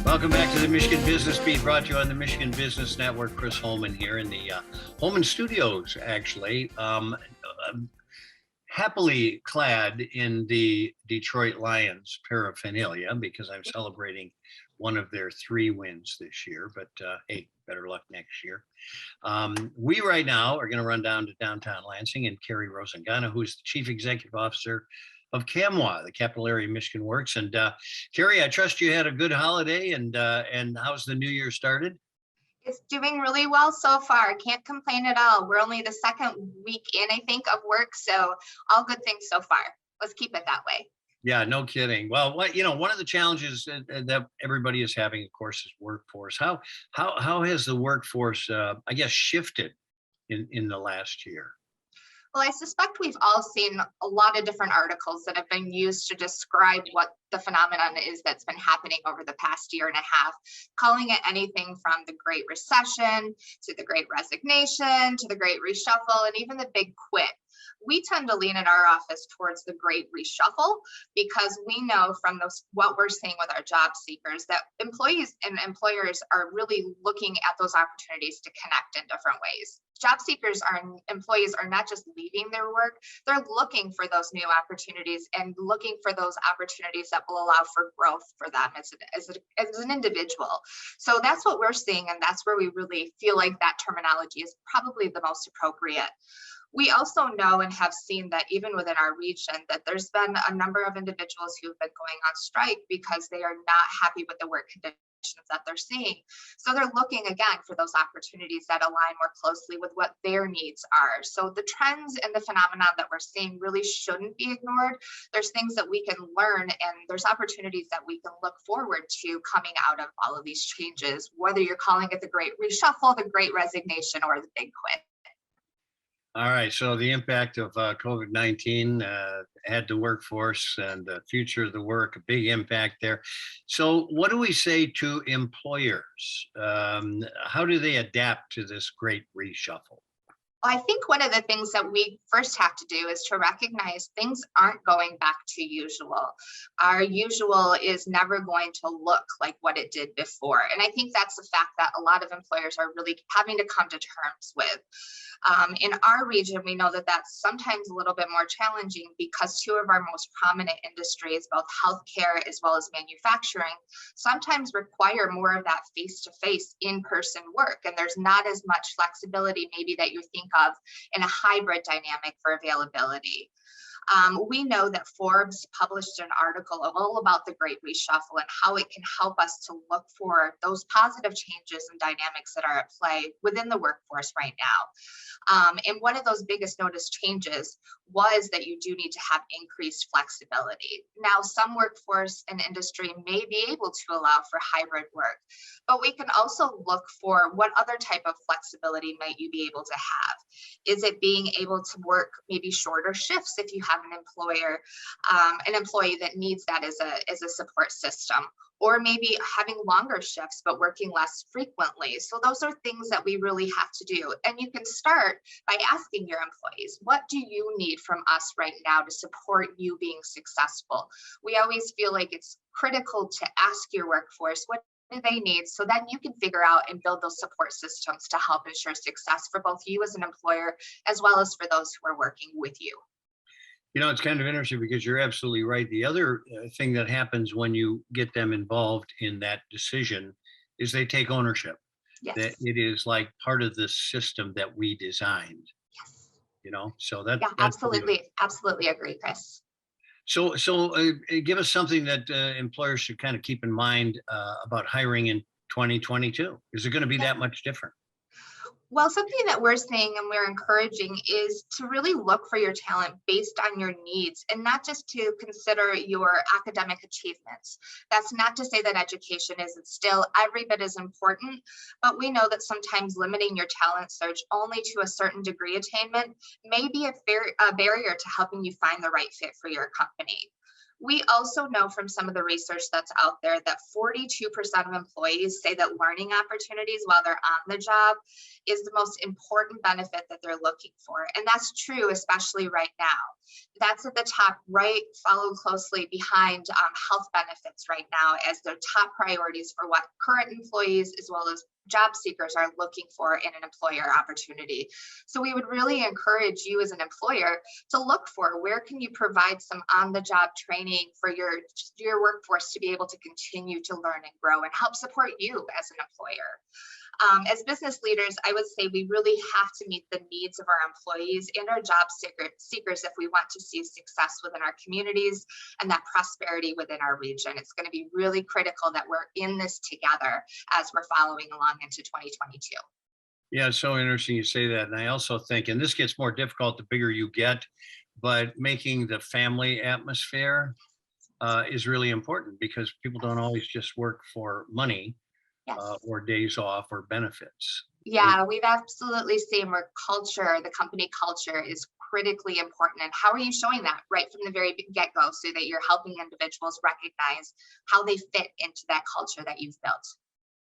Welcome back to the Michigan Business Beat, brought to you on the Michigan Business Network. Chris Holman here in the Holman Studios, actually. Happily clad in the Detroit Lions paraphernalia because I'm celebrating one of their 3 wins this year. But hey, better luck next year. We right now are going to run down to downtown Lansing and Carrie Rosingana, who's the Chief Executive Officer of CAMW, the Capital Area Michigan Works. And Carrie, I trust you had a good holiday, and how's the new year started? It's doing really well so far. Can't complain at all. We're only the second week in, I think, of work, so all good things so far. Let's keep it that way. Yeah, no kidding. Well, one of the challenges that everybody is having, of course, is workforce. How has the workforce, I guess, shifted in the last year? Well, I suspect we've all seen a lot of different articles that have been used to describe what the phenomenon is that's been happening over the past year and a half, calling it anything from the Great Recession to the Great Resignation to the Great Reshuffle and even the Big Quit. We tend to lean in our office towards the Great Reshuffle because we know from what we're seeing with our job seekers that employees and employers are really looking at those opportunities to connect in different ways. Job seekers employees are not just leaving their work, they're looking for those new opportunities and looking for those opportunities that will allow for growth for them as an individual. So that's what we're seeing, and that's where we really feel like that terminology is probably the most appropriate. We also know and have seen that even within our region that there's been a number of individuals who've been going on strike because they are not happy with the work conditions that they're seeing. So they're looking again for those opportunities that align more closely with what their needs are. So the trends and the phenomenon that we're seeing really shouldn't be ignored. There's things that we can learn and there's opportunities that we can look forward to coming out of all of these changes, whether you're calling it the Great Reshuffle, the Great Resignation, or the Big Quit. All right, so the impact of COVID-19 had the workforce and the future of the work, a big impact there. So what do we say to employers? How do they adapt to this great reshuffle? Well, I think one of the things that we first have to do is to recognize things aren't going back to usual. Our usual is never going to look like what it did before. And I think that's a fact that a lot of employers are really having to come to terms with. In our region, we know that that's sometimes a little bit more challenging because 2 of our most prominent industries, both healthcare as well as manufacturing, sometimes require more of that face-to-face in-person work. And there's not as much flexibility maybe that you think of in a hybrid dynamic for availability. We know that Forbes published an article all about the Great Reshuffle and how it can help us to look for those positive changes and dynamics that are at play within the workforce right now. And one of those biggest noticed changes was that you do need to have increased flexibility. Now, some workforce and industry may be able to allow for hybrid work, but we can also look for what other type of flexibility might you be able to have. Is it being able to work maybe shorter shifts if you have an employee that needs that as a support system, or maybe having longer shifts but working less frequently? So those are things that we really have to do. And you can start by asking your employees, what do you need from us right now to support you being successful? We always feel like it's critical to ask your workforce what do they need, so then you can figure out and build those support systems to help ensure success for both you as an employer as well as for those who are working with you. You know, it's kind of interesting because you're absolutely right. The other thing that happens when you get them involved in that decision is they take ownership. Yes. That it is like part of the system that we designed. Yes. You know, so that. Yeah, that's absolutely agree, Chris. So give us something that employers should kind of keep in mind about hiring in 2022. Is it going to be that much different? Well, something that we're seeing and we're encouraging is to really look for your talent based on your needs and not just to consider your academic achievements. That's not to say that education isn't still every bit as important, but we know that sometimes limiting your talent search only to a certain degree attainment may be a barrier to helping you find the right fit for your company. We also know from some of the research that's out there that 42% of employees say that learning opportunities while they're on the job is the most important benefit that they're looking for. And that's true, especially right now. That's at the top right, followed closely behind health benefits right now as their top priorities for what current employees as well as job seekers are looking for in an employer opportunity. So we would really encourage you as an employer to look for where can you provide some on-the-job training for your workforce to be able to continue to learn and grow and help support you as an employer. As business leaders, I would say we really have to meet the needs of our employees and our job seekers if we want to see success within our communities and that prosperity within our region. It's going to be really critical that we're in this together as we're following along into 2022. Yeah, it's so interesting you say that. And I also think, and this gets more difficult the bigger you get, but making the family atmosphere is really important because people don't always just work for money. Yes. Or days off or benefits. Yeah, we've absolutely seen where culture, the company culture, is critically important. And how are you showing that right from the very get-go so that you're helping individuals recognize how they fit into that culture that you've built?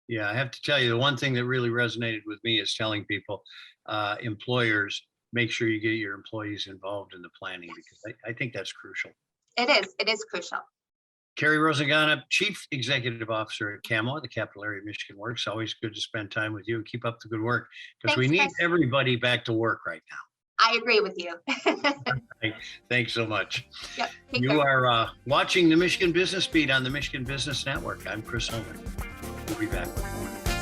Yeah, I have to tell you, the one thing that really resonated with me is telling people, employers, make sure you get your employees involved in the planning because I think that's crucial. It is crucial. Carrie Rosingana, Chief Executive Officer at CAMW, the Capital Area of Michigan Works. Always good to spend time with you and keep up the good work because we need Chris. everybody back to work right now. I agree with you. Thanks so much. Yep, you are watching the Michigan Business Beat on the Michigan Business Network. I'm Chris Holman. We'll be back with more.